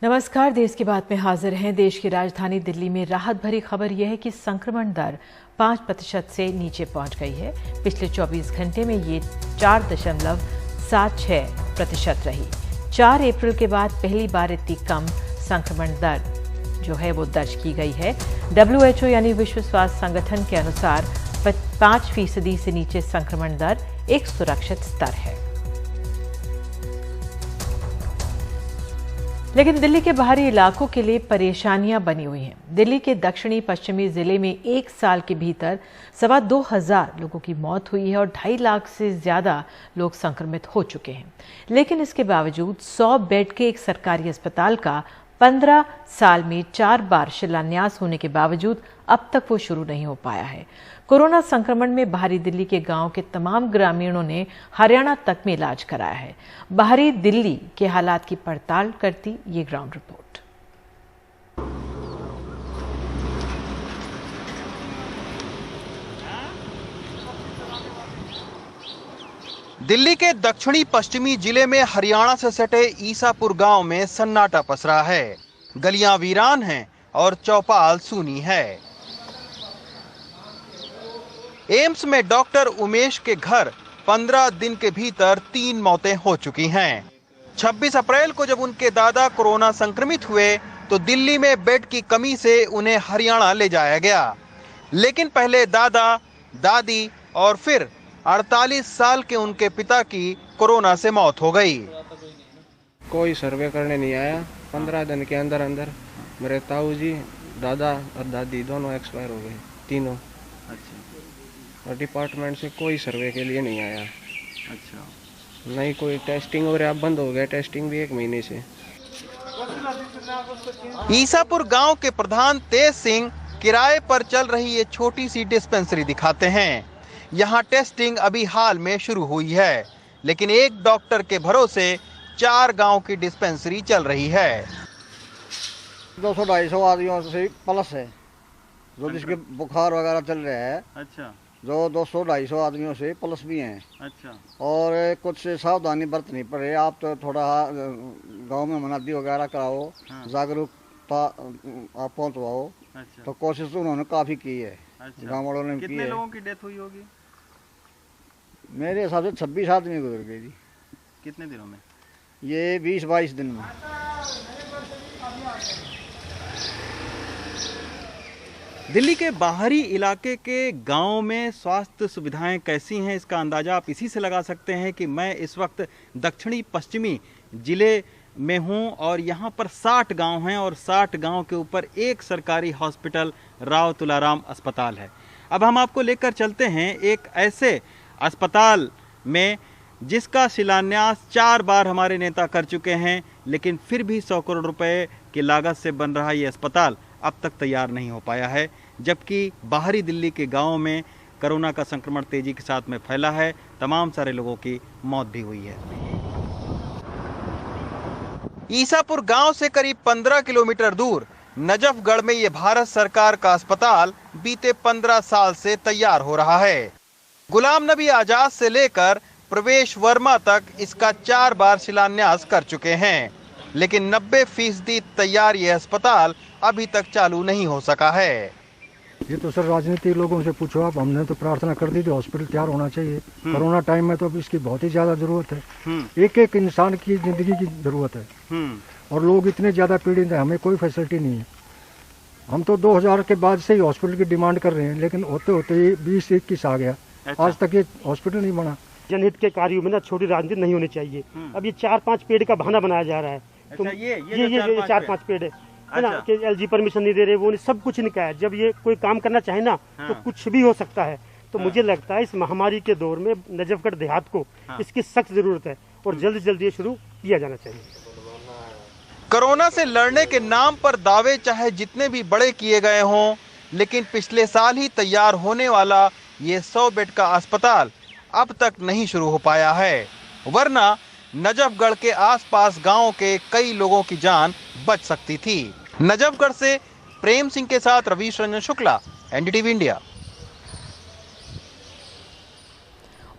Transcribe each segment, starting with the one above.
नमस्कार, देश की बात में हाजिर हैं। देश की राजधानी दिल्ली में राहत भरी खबर यह है कि संक्रमण दर 5% से नीचे पहुंच गई है। पिछले 24 घंटे में ये 4.76% रही। 4 अप्रैल के बाद पहली बार इतनी कम संक्रमण दर जो है वो दर्ज की गई है। WHO यानी विश्व स्वास्थ्य संगठन के अनुसार 5% से नीचे संक्रमण दर एक सुरक्षित स्तर है। लेकिन दिल्ली के बाहरी इलाकों के लिए परेशानियां बनी हुई हैं। दिल्ली के दक्षिणी पश्चिमी जिले में एक साल के भीतर 2,25,000 लोगों की मौत हुई है और 2.5 लाख से ज्यादा लोग संक्रमित हो चुके हैं। लेकिन इसके बावजूद 100 बेड के एक सरकारी अस्पताल का 15 साल में 4 बार शिलान्यास होने के बावजूद अब तक वो शुरू नहीं हो पाया है। कोरोना संक्रमण में बाहरी दिल्ली के गांव के तमाम ग्रामीणों ने हरियाणा तक में इलाज कराया है। बाहरी दिल्ली के हालात की पड़ताल करती ये ग्राउंड रिपोर्ट। दिल्ली के दक्षिणी पश्चिमी जिले में हरियाणा से सटे ईसापुर गांव में सन्नाटा पसरा है। गलियां वीरान हैं और चौपाल सूनी है। एम्स में डॉक्टर उमेश के घर 15 दिन के भीतर 3 मौतें हो चुकी हैं। 26 अप्रैल को जब उनके दादा कोरोना संक्रमित हुए तो दिल्ली में बेड की कमी से उन्हें हरियाणा ले जाया गया। लेकिन पहले दादा, दादी और फिर 48 साल के उनके पिता की कोरोना से मौत हो गई। कोई सर्वे करने नहीं आया। 15 दिन के अंदर अंदर मेरे ताऊ जी, दादा और दादी दोनों एक्सपायर हो गए, तीनों। अच्छा। और डिपार्टमेंट से कोई सर्वे के लिए नहीं आया। अच्छा। नहीं कोई टेस्टिंग वगैरह बंद हो गया, टेस्टिंग भी 1 महीने से। ईसापुर गांव के प्रधान तेज सिंह किराए पर चल रही ये छोटी सी डिस्पेंसरी दिखाते हैं। यहाँ टेस्टिंग अभी हाल में शुरू हुई है, लेकिन एक डॉक्टर के भरोसे 4 गांव की डिस्पेंसरी चल रही है। 200-250 आदमियों से प्लस है जो जिसके बुखार वगैरह चल रहे हैं। अच्छा। जो 200-250 आदमियों से प्लस भी हैं। अच्छा। और कुछ सावधानी बरतनी पड़े। आप तो थोड़ा गांव में मनादी वगैरह कराओ। हाँ। जागरूकता आप पहुंचवाओ। अच्छा। तो कोशिश तो उन्होंने काफी की है। अच्छा। गाँव वालों ने की है। कितने लोगों की डेथ हुई होगी? मेरे हिसाब से 26 आदमी गुजर गई थी। कितने दिनों में? ये 20-22 दिन में। दिल्ली के बाहरी इलाके के गांव में स्वास्थ्य सुविधाएं कैसी हैं, इसका अंदाजा आप इसी से लगा सकते हैं कि मैं इस वक्त दक्षिणी पश्चिमी जिले में हूं और यहां पर 60 गांव हैं और 60 गांव के ऊपर एक सरकारी हॉस्पिटल राव तुलाराम अस्पताल है। अब हम आपको लेकर चलते हैं एक ऐसे अस्पताल में जिसका शिलान्यास 4 बार हमारे नेता कर चुके हैं, लेकिन फिर भी 100 करोड़ रुपए की लागत से बन रहा ये अस्पताल अब तक तैयार नहीं हो पाया है। जबकि बाहरी दिल्ली के गांवों में कोरोना का संक्रमण तेजी के साथ में फैला है। तमाम सारे लोगों की मौत भी हुई है। ईसापुर गांव से करीब 15 किलोमीटर दूर नजफगढ़ में ये भारत सरकार का अस्पताल बीते 15 साल से तैयार हो रहा है। गुलाम नबी आजाद से लेकर प्रवेश वर्मा तक इसका 4 बार शिलान्यास कर चुके हैं, लेकिन 90% तैयार ये अस्पताल अभी तक चालू नहीं हो सका है। ये तो सर राजनीतिक लोगों से पूछो आप। हमने तो प्रार्थना कर दी थी हॉस्पिटल तैयार होना चाहिए। कोरोना टाइम में तो अब इसकी बहुत ही ज्यादा जरूरत है। एक एक इंसान की जिंदगी की जरूरत है और लोग इतने ज्यादा पीड़ित हैं, हमें कोई फैसिलिटी नहीं है। हम तो 2000 के बाद से ही हॉस्पिटल की डिमांड कर रहे हैं, लेकिन होते होते 20-21 आ गया। अच्छा। आज तक ये हॉस्पिटल नहीं बना। जनहित के कार्यों में ना छोटी राजनीति नहीं होनी चाहिए। अब ये 4-5 पेड़ का बहाना बनाया जा रहा है। तो अच्छा, ये 4-5 पेड़ है ना कि LG परमिशन नहीं दे रहे, वो सब कुछ नहीं कहा है। जब ये कोई काम करना चाहे ना तो कुछ भी हो सकता है। तो मुझे लगता है इस महामारी के दौर में नजफगढ़ देहात को इसकी सख्त जरूरत है और जल्द जल्द ये शुरू किया जाना चाहिए। कोरोना से लड़ने के नाम पर दावे चाहे जितने भी बड़े किए गए हों, लेकिन पिछले साल ही तैयार होने वाला ये 100 बेड का अस्पताल अब तक नहीं शुरू हो पाया है, वरना नजफगढ़ के आसपास गांवों के कई लोगों की जान बच सकती थी। नजफगढ़ से प्रेम सिंह के साथ रवीश रंजन शुक्ला, NDTV इंडिया।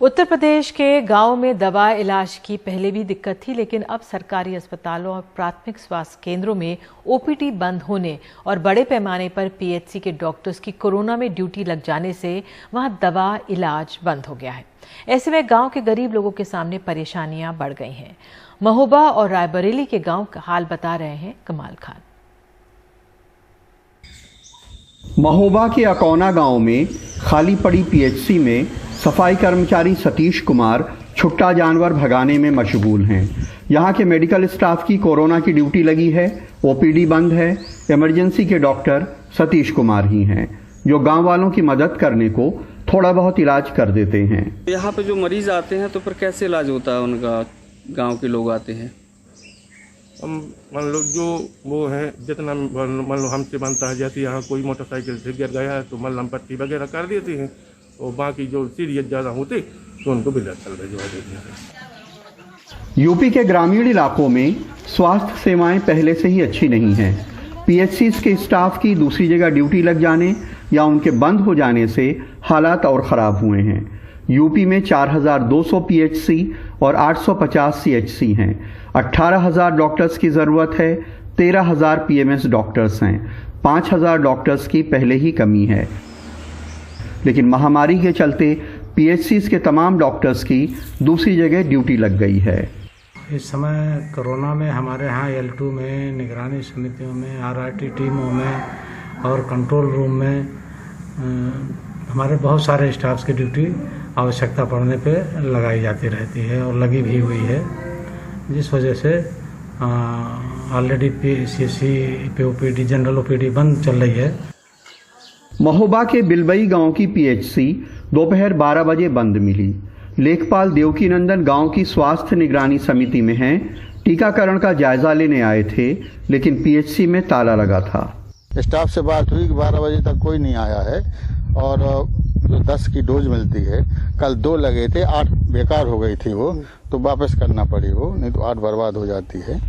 उत्तर प्रदेश के गांव में दवा इलाज की पहले भी दिक्कत थी, लेकिन अब सरकारी अस्पतालों और प्राथमिक स्वास्थ्य केंद्रों में ओपीडी बंद होने और बड़े पैमाने पर पीएचसी के डॉक्टर्स की कोरोना में ड्यूटी लग जाने से वहां दवा इलाज बंद हो गया है। ऐसे में गांव के गरीब लोगों के सामने परेशानियां बढ़ गई हैं। महोबा और रायबरेली के गांव का हाल बता रहे हैं कमाल खान। महोबा के अकौना गांव में खाली पड़ी पीएचसी में सफाई कर्मचारी सतीश कुमार छुट्टा जानवर भगाने में मशगूल हैं। यहां के मेडिकल स्टाफ की कोरोना की ड्यूटी लगी है, ओपीडी बंद है। इमरजेंसी के डॉक्टर सतीश कुमार ही हैं, जो गांव वालों की मदद करने को थोड़ा बहुत इलाज कर देते हैं। यहाँ पे जो मरीज आते हैं तो फिर कैसे इलाज होता है उनका? गांव के लोग आते हैं, मान लो जो वो है जितना मान लो हमसे बनता है, जैसे यहाँ कोई मोटरसाइकिल से गिर गया है तो मलहम पट्टी वगैरह कर देते हैं, और बाकी जो सीरियस ज़्यादा होते तो उनको बिल्कुल भिजवा देते हैं। यूपी के ग्रामीण इलाकों में स्वास्थ्य सेवाएं पहले से ही अच्छी नहीं हैं। पीएचसीज के स्टाफ की दूसरी जगह ड्यूटी लग जाने या उनके बंद हो जाने से हालात और ख़राब हुए हैं। यूपी में 4200 पीएचसी और 850 सीएचसी हैं। 18,000 डॉक्टर्स की ज़रूरत है। 13,000 पीएमएस डॉक्टर्स हैं। 5,000 डॉक्टर्स की पहले ही कमी है, लेकिन महामारी के चलते पीएचसीज के तमाम डॉक्टर्स की दूसरी जगह ड्यूटी लग गई है। इस समय कोरोना में हमारे यहाँ L2 में, निगरानी समितियों में, RRT टीमों में और कंट्रोल रूम में हमारे बहुत सारे स्टाफ्स की ड्यूटी आवश्यकता पड़ने पे लगाई जाती रहती है और लगी भी हुई है, जिस वजह से already PCC, POPD, general OPD बंद चल रही है। महोबा के बिलबई गांव की पीएचसी दोपहर 12 बजे बंद मिली। लेखपाल देवकी नंदन गांव की स्वास्थ्य निगरानी समिति में हैं। टीकाकरण का जायजा लेने आए थे, लेकिन पीएचसी में ताला लगा था। स्टाफ से बात हुई कि 12 बजे तक कोई नहीं आया है और जो 10 की डोज मिलती है, कल 2 लगे थे, 8 बेकार हो गई थी वो, तो वापस करना पड़ी वो, नहीं तो 8 बर्बाद हो जाती है।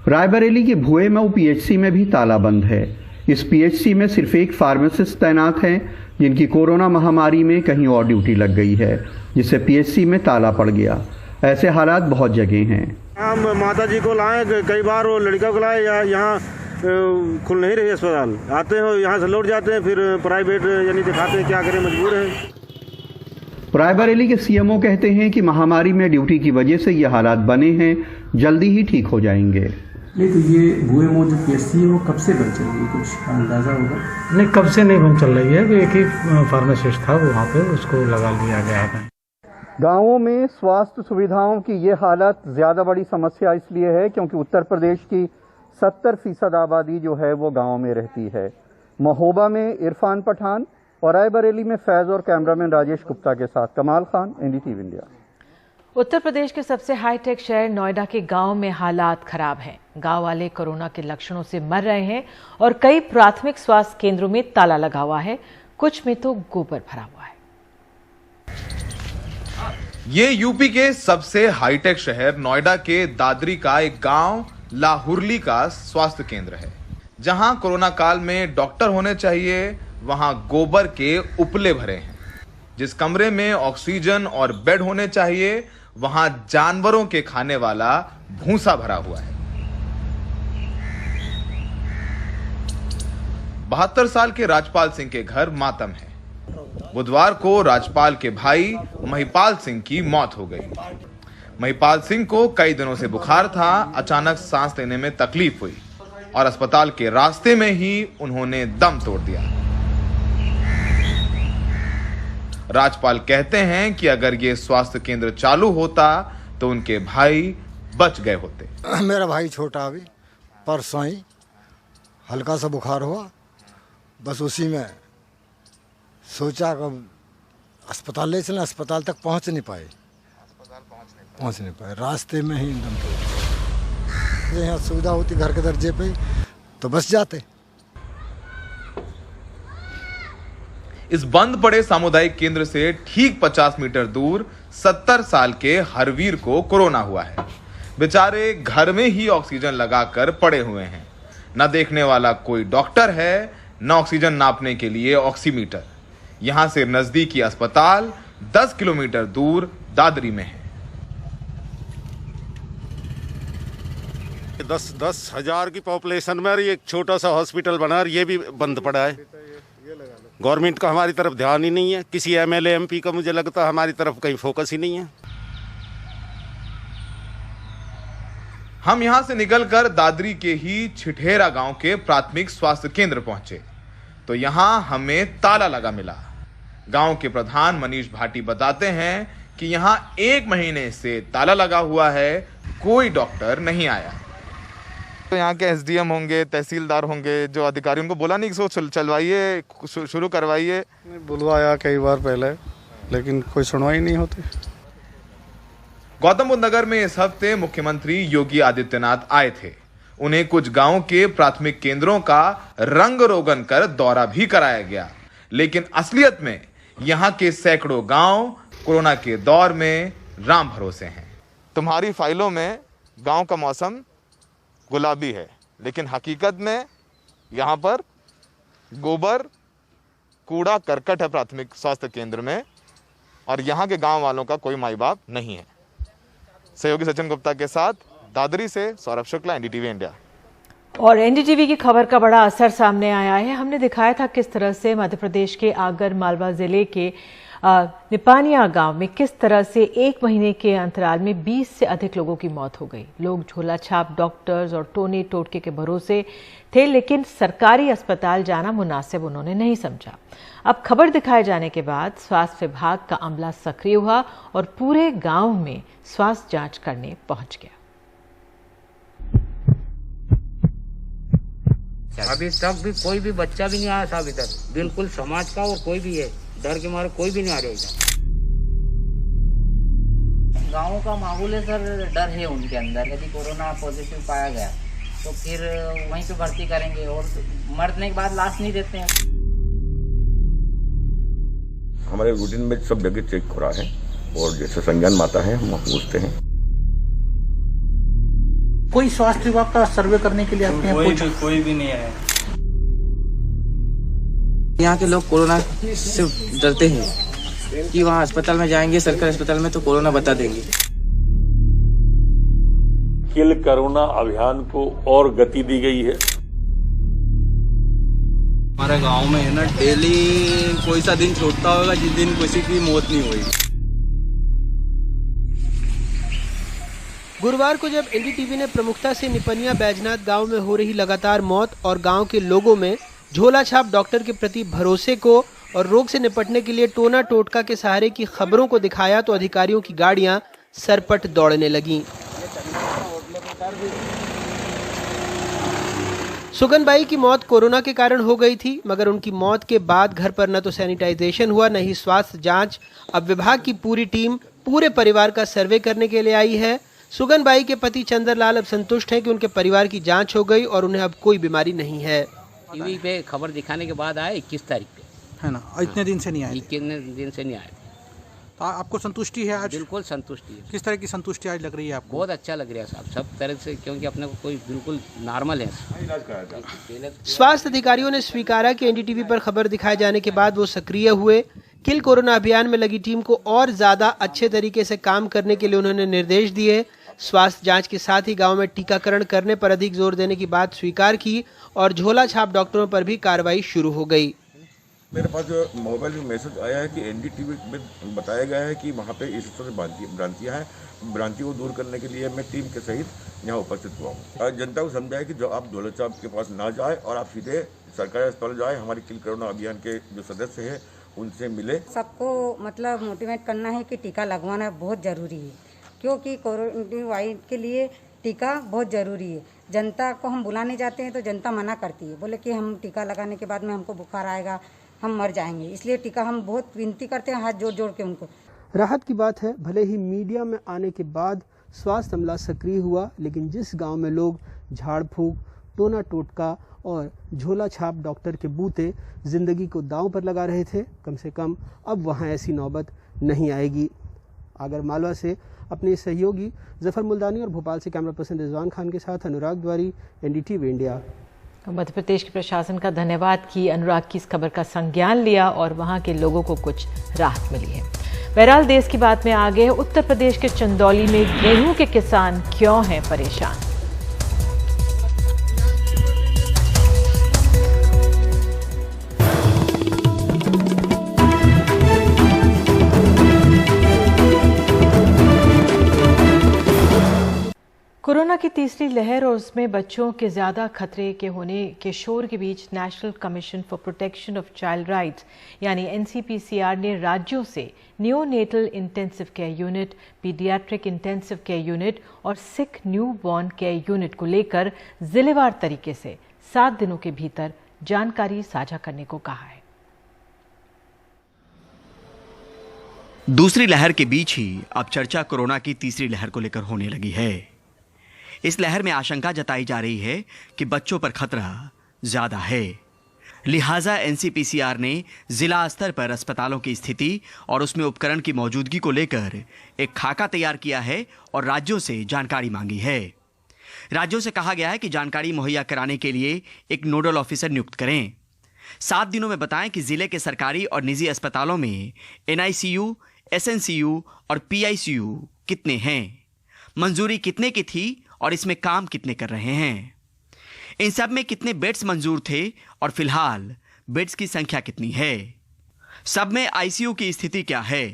रायबरेली के भुए में पीएचसी में भी ताला बंद है। इस पीएचसी में सिर्फ एक फार्मासिस्ट तैनात हैं, जिनकी कोरोना महामारी में कहीं और ड्यूटी लग गई है, जिससे पीएचसी में ताला पड़ गया। ऐसे हालात बहुत जगह हैं। हम माता जी को लाए, कई बार वो लड़का को लाए, यहाँ खुल नहीं रही अस्पताल, आते हैं यहाँ से लौट जाते हैं, फिर प्राइवेट यानी दिखाते हैं, क्या करें, मजबूर हैं। रायबरेली के सीएमओ कहते हैं कि महामारी में ड्यूटी की वजह से ये हालात बने हैं, जल्दी ही ठीक हो जाएंगे। नहीं तो ये भुए में जो पीएचसी है वो कब से बन चल रही है, कुछ अंदाजा होगा? नहीं, कब से नहीं बन चल रही है। एक ही फार्मासिस्ट था वहाँ पे, उसको लगा लिया गया है। गांवों में स्वास्थ्य सुविधाओं की ये हालत ज्यादा बड़ी समस्या इसलिए है क्योंकि उत्तर प्रदेश की 70% आबादी जो है वो गांव में रहती है। महोबा में इरफान पठान और रायबरेली में फैज और कैमरामैन राजेश गुप्ता के साथ कमाल खान, NDTV इंडिया। उत्तर प्रदेश के सबसे हाईटेक शहर नोएडा के गांव में हालात खराब हैं। गांव वाले कोरोना के लक्षणों से मर रहे हैं और कई प्राथमिक स्वास्थ्य केंद्रों में ताला लगा हुआ है, कुछ में तो गोबर भरा हुआ है। ये यूपी के सबसे हाईटेक शहर नोएडा के दादरी का एक गांव लाहुरली का स्वास्थ्य केंद्र है, जहां कोरोना काल में डॉक्टर होने चाहिए, वहां गोबर के उपले भरे हैं। जिस कमरे में ऑक्सीजन और बेड होने चाहिए, वहां जानवरों के खाने वाला भूसा भरा हुआ है। 72 साल के राजपाल सिंह के घर मातम है। बुधवार को राजपाल के भाई महिपाल सिंह की मौत हो गई। महिपाल सिंह को कई दिनों से बुखार था, अचानक सांस लेने में तकलीफ हुई और अस्पताल के रास्ते में ही उन्होंने दम तोड़ दिया। राजपाल कहते हैं कि अगर ये स्वास्थ्य केंद्र चालू होता तो उनके भाई बच गए होते। मेरा भाई छोटा अभी परसों ही हल्का सा बुखार हुआ, बस उसी में सोचा कब अस्पताल ले चलें, अस्पताल तक पहुंच नहीं पाए, रास्ते में ही दम तोड़। यहाँ सुविधा होती घर के दर्जे पे तो बस जाते। इस बंद पड़े सामुदायिक केंद्र से ठीक 50 मीटर दूर 70 साल के हरवीर को कोरोना हुआ है। बेचारे घर में ही ऑक्सीजन लगाकर पड़े हुए हैं। न देखने वाला कोई डॉक्टर है, न ऑक्सीजन नापने के लिए ऑक्सीमीटर। यहां से नजदीकी अस्पताल 10 किलोमीटर दूर दादरी में है। 10,000 की पॉपुलेशन में एक छोटा सा हॉस्पिटल बना, ये भी बंद पड़ा है। गवर्नमेंट का हमारी तरफ ध्यान ही नहीं है, किसी एमएलए एमपी का मुझे लगता है हमारी तरफ कहीं फोकस ही नहीं है। हम यहां से निकलकर दादरी के ही छिठेरा गांव के प्राथमिक स्वास्थ्य केंद्र पहुंचे तो यहां हमें ताला लगा मिला। गांव के प्रधान मनीष भाटी बताते हैं कि यहां 1 महीने से ताला लगा हुआ है, कोई डॉक्टर नहीं आया। तो यहाँ के एसडीएम होंगे, तहसीलदार होंगे, जो अधिकारियों को बोला नहीं कि इसको चलवाइए, शुरू करवाइए? बुलवाया कई बार पहले, लेकिन कोई सुनवाई नहीं होती। गौतम बुद्ध नगर में इस हफ्ते मुख्यमंत्री योगी आदित्यनाथ आए थे। उन्हें कुछ गांव के प्राथमिक केंद्रों का रंग रोगन कर दौरा भी कराया गया, लेकिन असलियत में यहां के सैकड़ों गांव कोरोना के दौर में राम भरोसे हैं। तुम्हारी फाइलों में गांव का मौसम गुलाबी है, लेकिन हकीकत में यहाँ पर गोबर कूड़ा करकट है प्राथमिक स्वास्थ्य केंद्र में, और यहाँ के गांव वालों का कोई माई बाप नहीं है। सहयोगी सचिन गुप्ता के साथ दादरी से सौरभ शुक्ला, एनडीटीवी इंडिया। और एनडीटीवी की खबर का बड़ा असर सामने आया है। हमने दिखाया था किस तरह से मध्य प्रदेश के आगर मालवा जिले के निपानिया गांव में किस तरह से 1 महीने के अंतराल में 20 से अधिक लोगों की मौत हो गई। लोग झोला छाप डॉक्टर्स और टोने टोटके के भरोसे थे, लेकिन सरकारी अस्पताल जाना मुनासिब उन्होंने नहीं समझा। अब खबर दिखाए जाने के बाद स्वास्थ्य विभाग का अमला सक्रिय हुआ और पूरे गांव में स्वास्थ्य जांच करने पहुंच गया। अभी तक भी कोई भी बच्चा भी नहीं आया था, अभी तक बिल्कुल समाज का और कोई भी है, डर के मारे कोई भी नहीं आ रहा है। गाँव का माहौल है सर, डर है उनके अंदर। यदि कोरोना पॉजिटिव पाया गया तो फिर वहीं पे भर्ती करेंगे और मरने के बाद लाश नहीं देते हैं। हमारे रूटीन में सब जगह चेक हो रहा है और जैसे संज्ञान आता है हम पूछते हैं। कोई स्वास्थ्य विभाग का सर्वे करने के लिए अपने कोई भी नहीं आया। यहाँ के लोग कोरोना से डरते हैं कि वहाँ अस्पताल में जाएंगे, सरकारी अस्पताल में तो कोरोना बता देंगे। किल कोरोना अभियान को और गति दी गई है। हमारे गांव में है ना, डेली कोई सा दिन छूटता होगा जिस दिन किसी की मौत नहीं हुई। गुरुवार को जब एनडीटीवी ने प्रमुखता से निपनिया बैजनाथ गांव में हो रही लगातार मौत और गांव के लोगों में झोला छाप डॉक्टर के प्रति भरोसे को और रोग से निपटने के लिए टोना टोटका के सहारे की खबरों को दिखाया तो अधिकारियों की गाड़ियां सरपट दौड़ने लगीं। सुगनबाई की मौत कोरोना के कारण हो गई थी, मगर उनकी मौत के बाद घर पर न तो सैनिटाइजेशन हुआ, न ही स्वास्थ्य जांच। अब विभाग की पूरी टीम पूरे परिवार का सर्वे करने के लिए आई है। सुगनबाई के पति चंद्रलाल अब संतुष्ट हैं कि उनके परिवार की जांच हो गई और उन्हें अब कोई बीमारी नहीं है। टीवी पे खबर दिखाने के बाद आए 21 तारीख पे, है ना? इतने दिन से नहीं आए? इतने दिन से नहीं आए। तो आपको संतुष्टि है आज? बिल्कुल संतुष्टि है। किस तरह की संतुष्टि आज लग रही है आपको? बहुत अच्छा लग रहा है साहब, सब तरह से, क्योंकि अपने को कोई बिल्कुल नॉर्मल है। स्वास्थ्य अधिकारियों ने स्वीकारा कि एनडीटीवी पर खबर दिखाए जाने के बाद वो सक्रिय हुए। किल कोरोना अभियान में लगी टीम को और ज्यादा अच्छे तरीके से काम करने के लिए उन्होंने निर्देश दिए। स्वास्थ्य जांच के साथ ही गांव में टीकाकरण करने पर अधिक जोर देने की बात स्वीकार की और झोला छाप डॉक्टरों पर भी कार्रवाई शुरू हो गई। मेरे पास जो मोबाइल में मैसेज आया है कि एनडीटीवी में बताया गया है कि वहाँ पे इस तरह भ्रांतियाँ हैं। भ्रांति को दूर करने के लिए मैं टीम के सहित यहाँ उपस्थित हुआ हूँ। जनता को समझाया कि जो आप झोला छाप के पास ना जाए और आप सीधे सरकारी अस्पताल जाए। हमारे किल कोरोना अभियान के जो सदस्य हैं उनसे मिले। सबको मतलब मोटिवेट करना है कि टीका लगवाना बहुत ज़रूरी है, क्योंकि कोरोना वायरस के लिए टीका बहुत ज़रूरी है। जनता को हम बुलाने जाते हैं तो जनता मना करती है, बोले कि हम टीका लगाने के बाद में हमको बुखार आएगा, हम मर जाएंगे, इसलिए टीका हम बहुत विनती करते हैं हाथ जोड़ जोड़ के उनको। राहत की बात है, भले ही मीडिया में आने के बाद स्वास्थ्य अमला सक्रिय हुआ, लेकिन जिस गांव में लोग झाड़ फूंक, टोना टोटका और झोला छाप डॉक्टर के बूते जिंदगी को दांव पर लगा रहे थे, कम से कम अब वहां ऐसी नौबत नहीं आएगी। आगर मालवा से अपने सहयोगी जफर मुल्तानी और भोपाल से कैमरा पर्सन रिजवान खान के साथ अनुराग द्वारी, एनडीटीवी इंडिया। मध्य प्रदेश के प्रशासन का धन्यवाद कि अनुराग की इस खबर का संज्ञान लिया और वहां के लोगों को कुछ राहत मिली है। बहरहाल देश की बात में आगे है, उत्तर प्रदेश के चंदौली में गेहूं के किसान क्यों हैं परेशान। कोरोना की तीसरी लहर और उसमें बच्चों के ज्यादा खतरे के होने के शोर के बीच national commission for protection of child rights यानी एनसीपीसीआर ने राज्यों से neonatal intensive care unit, paediatric intensive care unit और sick newborn care unit को लेकर जिलेवार तरीके से 7 दिनों के भीतर जानकारी साझा करने को कहा है। दूसरी लहर के बीच ही अब चर्चा कोरोना की तीसरी लहर को लेकर होने लगी है। इस लहर में आशंका जताई जा रही है कि बच्चों पर खतरा ज्यादा है। लिहाजा एनसीपीसीआर ने जिला स्तर पर अस्पतालों की स्थिति और उसमें उपकरण की मौजूदगी को लेकर एक खाका तैयार किया है और राज्यों से जानकारी मांगी है। राज्यों से कहा गया है कि जानकारी मुहैया कराने के लिए एक नोडल ऑफिसर नियुक्त करें। 7 दिनों में बताएं कि जिले के सरकारी और निजी अस्पतालों में एनआईसीयू, एसएनसीयू और पीआईसीयू कितने हैं, मंजूरी कितने की थी और इसमें काम कितने कर रहे हैं। इन सब में कितने बेड्स मंजूर थे और फिलहाल बेड्स की संख्या कितनी है। सब में आईसीयू की स्थिति क्या है,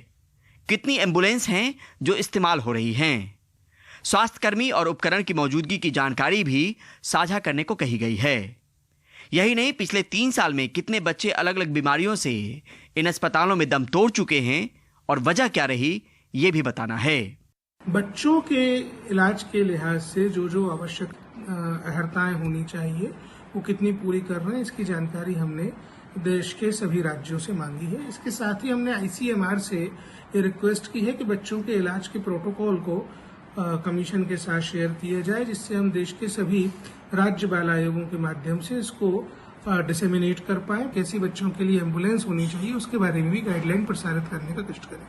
कितनी एम्बुलेंस हैं जो इस्तेमाल हो रही हैं। स्वास्थ्यकर्मी और उपकरण की मौजूदगी की जानकारी भी साझा करने को कही गई है। यही नहीं, पिछले 3 साल में कितने बच्चे अलग अलग बीमारियों से इन अस्पतालों में दम तोड़ चुके हैं और वजह क्या रही, ये भी बताना है। बच्चों के इलाज के लिहाज से जो आवश्यक अहर्ताएं होनी चाहिए वो कितनी पूरी कर रहे हैं, इसकी जानकारी हमने देश के सभी राज्यों से मांगी है। इसके साथ ही हमने आईसीएमआर से ये रिक्वेस्ट की है कि बच्चों के इलाज के प्रोटोकॉल को कमीशन के साथ शेयर किया जाए, जिससे हम देश के सभी राज्य बाल आयोगों के माध्यम से इसको डिसेमिनेट कर पाए। कैसी बच्चों के लिए एम्बुलेंस होनी चाहिए उसके बारे में भी गाइडलाइन प्रसारित करने का कष्ट करें।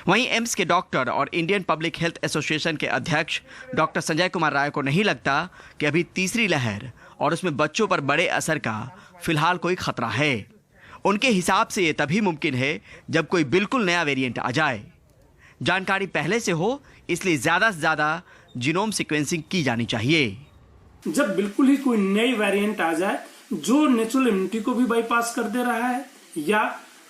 वहीं एम्स के डॉक्टर और इंडियन पब्लिक हेल्थ एसोसिएशन के अध्यक्ष डॉक्टर संजय कुमार राय को नहीं लगता कि अभी तीसरी लहर और उसमें बच्चों पर बड़े असर का फिलहाल कोई खतरा है। उनके हिसाब से ये तभी मुमकिन है जब कोई बिल्कुल नया वेरिएंट आ जाए। जानकारी पहले से हो, इसलिए ज्यादा से ज्यादा जीनोम सीक्वेंसिंग की जानी चाहिए। जब बिल्कुल ही कोई नई वेरिएंट आ जाए जो नेचुरल इम्यूनिटी को भी बाईपास कर दे रहा है या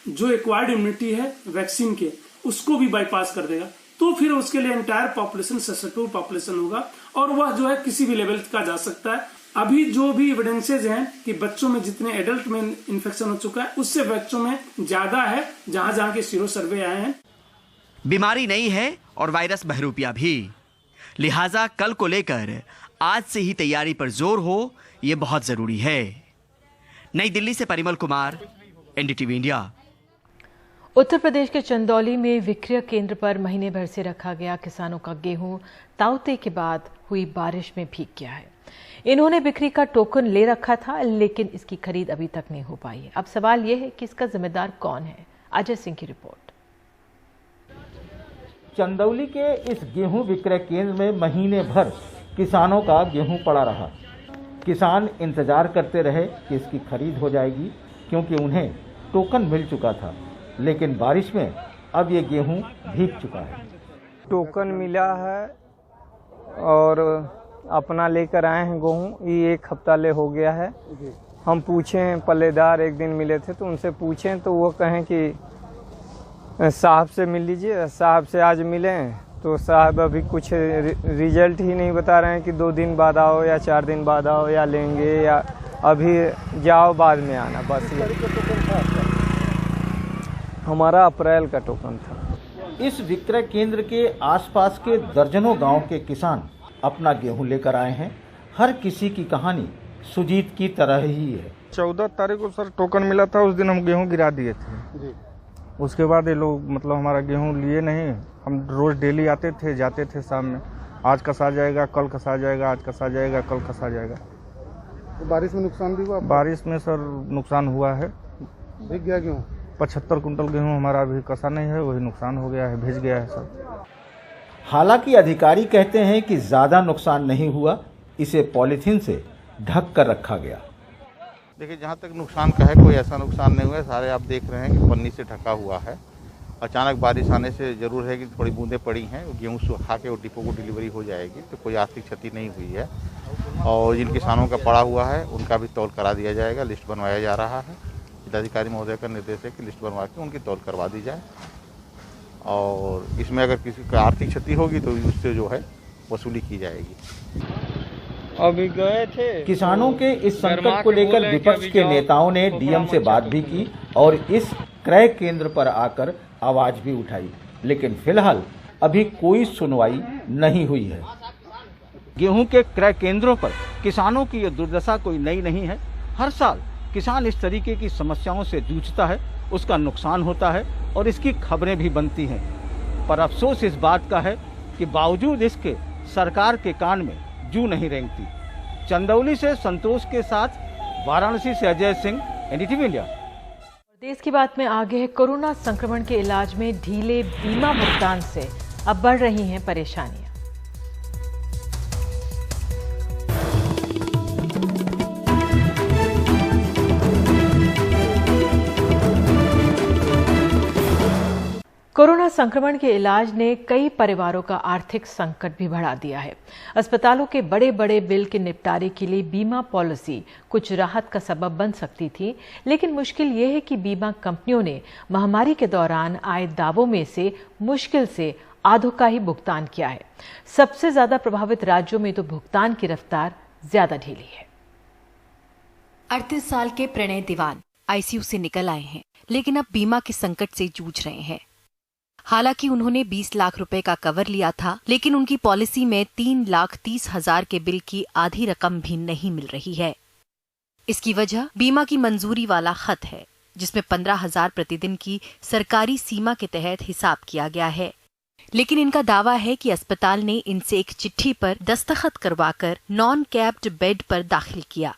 जो एक्वायर्ड इम्यूनिटी है वैक्सीन के उसको भी बाईपास कर देगा, तो फिर उसके लिए एंटायर पॉपुलेशन ससेप्टिबल पॉपुलेशन होगा और वह जो है किसी भी लेवल का जा सकता है। अभी जो भी एविडेंसेज हैं कि बच्चों में जितने एडल्ट में इन्फेक्शन हो चुका है उससे बच्चों में ज्यादा है जहां जहां के सीरो सर्वे आए हैं। बीमारी नहीं है और वायरस बहरूपिया भी, लिहाजा कल को लेकर आज से ही तैयारी पर जोर हो, ये बहुत जरूरी है। नई दिल्ली से परिमल कुमार, एनडीटीवी इंडिया। उत्तर प्रदेश के चंदौली में विक्रय केंद्र पर महीने भर से रखा गया किसानों का गेहूं ताउते के बाद हुई बारिश में भीग गया है। इन्होंने बिक्री का टोकन ले रखा था, लेकिन इसकी खरीद अभी तक नहीं हो पाई है। अब सवाल यह है कि इसका जिम्मेदार कौन है। अजय सिंह की रिपोर्ट। चंदौली के इस गेहूं विक्रय केंद्र में महीने भर किसानों का गेहूं पड़ा रहा। किसान इंतजार करते रहे कि इसकी खरीद हो जाएगी, क्योंकि उन्हें टोकन मिल चुका था, लेकिन बारिश में अब ये गेहूं भीग चुका है। टोकन मिला है और अपना लेकर आए हैं गेहूं, ये 1 हफ्ता ले हो गया है। हम पूछे पल्लेदार एक दिन मिले थे तो उनसे पूछें तो वो कहें कि साहब से मिल लीजिए। साहब से आज मिले तो साहब अभी कुछ रिजल्ट ही नहीं बता रहे हैं कि 2 दिन बाद आओ या 4 दिन बाद आओ या लेंगे या अभी जाओ बाद में आना। बस ये हमारा अप्रैल का टोकन था। इस विक्रय केंद्र के आसपास के दर्जनों गांव के किसान अपना गेहूं लेकर आए हैं। हर किसी की कहानी सुजीत की तरह ही है। 14 तारीख को सर टोकन मिला था, उस दिन हम गेहूं गिरा दिए थे। उसके बाद ये लोग मतलब हमारा गेहूं लिए नहीं। हम रोज डेली आते थे जाते थे शाम में, आज कसा जाएगा कल कसा जाएगा, आज कसा जाएगा कल कसा जाएगा। तो बारिश में नुकसान भी हुआ? बारिश में सर नुकसान हुआ है। भीग गया गेहूं? 75 कुंटल गेहूं हमारा अभी कसा नहीं है, वही नुकसान हो गया है, भिज गया है सर। हालांकि अधिकारी कहते हैं कि ज्यादा नुकसान नहीं हुआ, इसे पॉलीथीन से ढक कर रखा गया। देखिए, जहाँ तक नुकसान का है कोई ऐसा नुकसान नहीं हुआ है। सारे आप देख रहे हैं कि पन्नी से ढका हुआ है अचानक बारिश आने से जरूर है कि थोड़ी बूंदें पड़ी हैं, गेहूँ सुखा के और डिपो को डिलीवरी हो जाएगी, तो कोई आर्थिक क्षति नहीं हुई है। और जिन किसानों का पड़ा हुआ है उनका भी तौल करा दिया जाएगा, लिस्ट बनवाया जा रहा है। जिलाधिकारी महोदय का निर्देश है कि लिस्ट बनवा के उनकी तौल करवा दी जाए, और इसमें अगर किसी का आर्थिक क्षति होगी तो उससे जो है वसूली की जाएगी। अभी गए थे किसानों के इस संकट को लेकर विपक्ष के नेताओं ने डीएम से बात भी की और इस क्रय केंद्र पर आकर आवाज भी उठाई, लेकिन फिलहाल अभी कोई सुनवाई नहीं हुई है। गेहूं के क्रय केंद्रों पर किसानों की ये दुर्दशा कोई नई नहीं है। हर साल किसान इस तरीके की समस्याओं से जूझता है, उसका नुकसान होता है और इसकी खबरें भी बनती हैं। पर अफसोस इस बात का है कि बावजूद इसके सरकार के कान में जू नहीं रेंगती। चंदौली से संतोष के साथ, वाराणसी से अजय सिंह, एनडीटीवी इंडिया। देश की बात में आगे है, कोरोना संक्रमण के इलाज में ढीले बीमा भुगतान से अब बढ़ रही हैं परेशानियां। कोरोना संक्रमण के इलाज ने कई परिवारों का आर्थिक संकट भी बढ़ा दिया है। अस्पतालों के बड़े बड़े बिल के निपटारे के लिए बीमा पॉलिसी कुछ राहत का सबब बन सकती थी, लेकिन मुश्किल ये है कि बीमा कंपनियों ने महामारी के दौरान आए दावों में से मुश्किल से आधों का ही भुगतान किया है। सबसे ज्यादा प्रभावित राज्यों में तो भुगतान की रफ्तार ज्यादा ढीली है। 38 साल के प्रणय दीवान आईसीयू से निकल आए हैं, लेकिन अब बीमा के संकट से जूझ रहे हैं। हालांकि उन्होंने 20 लाख रुपए का कवर लिया था, लेकिन उनकी पॉलिसी में 3,30,000 के बिल की आधी रकम भी नहीं मिल रही है। इसकी वजह बीमा की मंजूरी वाला खत है, जिसमें 15,000 प्रतिदिन की सरकारी सीमा के तहत हिसाब किया गया है। लेकिन इनका दावा है कि अस्पताल ने इनसे एक चिट्ठी पर दस्तखत करवाकर नॉन कैप्ड बेड पर दाखिल किया।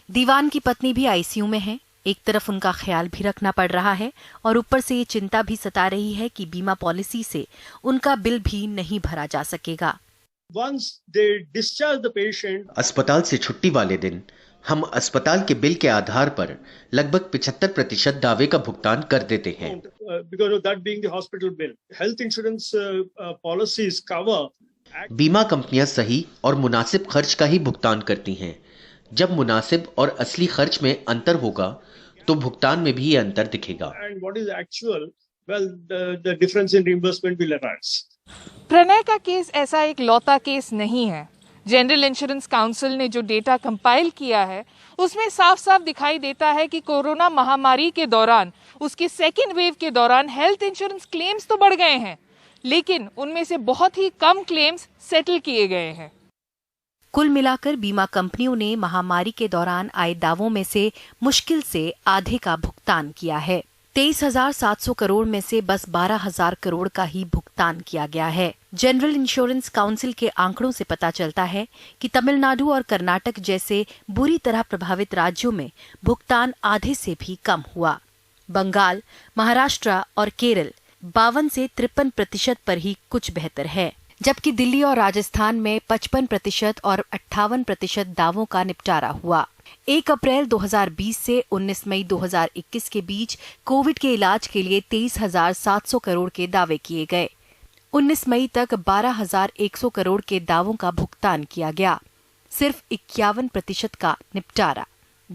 दीवान की पत्नी भी आईसीयू में है। एक तरफ उनका ख्याल भी रखना पड़ रहा है और ऊपर से ये चिंता भी सता रही है कि बीमा पॉलिसी से उनका बिल भी नहीं भरा जा सकेगा। अस्पताल से छुट्टी वाले दिन हम अस्पताल के बिल के आधार पर लगभग 75% दावे का भुगतान कर देते हैं। बीमा कंपनियां सही और मुनासिब खर्च का ही भुगतान करती हैं। जब मुनासिब और असली खर्च में अंतर होगा तो भुगतान में भी ये अंतर दिखेगा। प्रणय का केस ऐसा एक लौता केस नहीं है। जनरल इंश्योरेंस काउंसिल ने जो डेटा कंपाइल किया है, उसमें साफ साफ दिखाई देता है कि कोरोना महामारी के दौरान, उसके सेकेंड वेव के दौरान हेल्थ इंश्योरेंस क्लेम्स तो बढ़ गए हैं, लेकिन उनमें से बहुत ही कम क्लेम्स सेटल किए गए हैं। कुल मिलाकर बीमा कंपनियों ने महामारी के दौरान आए दावों में से मुश्किल से आधे का भुगतान किया है। 23,700 करोड़ में से बस 12,000 करोड़ का ही भुगतान किया गया है। जनरल इंश्योरेंस काउंसिल के आंकड़ों से पता चलता है कि तमिलनाडु और कर्नाटक जैसे बुरी तरह प्रभावित राज्यों में भुगतान आधे से भी कम हुआ। बंगाल, महाराष्ट्र और केरल 52 से 53% पर ही कुछ बेहतर है, जबकि दिल्ली और राजस्थान में 55% और 58% दावों का निपटारा हुआ। 1 अप्रैल 2020 से 19 मई 2021 के बीच कोविड के इलाज के लिए 23,700 करोड़ के दावे किए गए। 19 मई तक 12,100 करोड़ के दावों का भुगतान किया गया, सिर्फ 51% का निपटारा।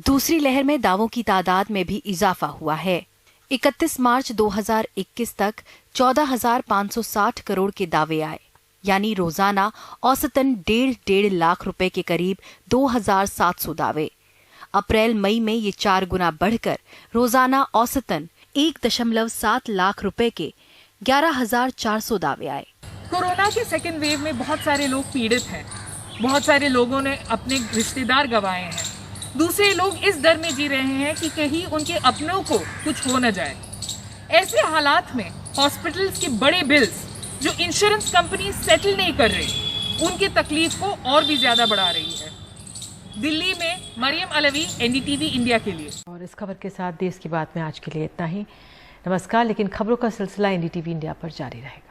दूसरी लहर में दावों की तादाद में भी इजाफा हुआ है। 31 मार्च 2021 तक 14,560 करोड़ के दावे आए, यानी रोजाना औसतन 1.5 लाख रुपए के करीब 2,700 दावे। अप्रैल मई में ये 4 गुना बढ़कर रोजाना औसतन 1.7 लाख रुपए के 11,400 दावे आए। कोरोना के सेकेंड वेव में बहुत सारे लोग पीड़ित हैं, बहुत सारे लोगों ने अपने रिश्तेदार गंवाए हैं। दूसरे लोग इस डर में जी रहे हैं कि कहीं उनके अपनों को कुछ हो न जाए। ऐसे हालात में हॉस्पिटल्स के बड़े बिल्स जो इंश्योरेंस कंपनी सेटल नहीं कर रही, उनकी तकलीफ को और भी ज्यादा बढ़ा रही है। दिल्ली में मरियम अलवी, एनडीटीवी इंडिया के लिए। और इस खबर के साथ देश की बात में आज के लिए इतना ही। नमस्कार। लेकिन खबरों का सिलसिला एनडीटीवी इंडिया पर जारी रहेगा।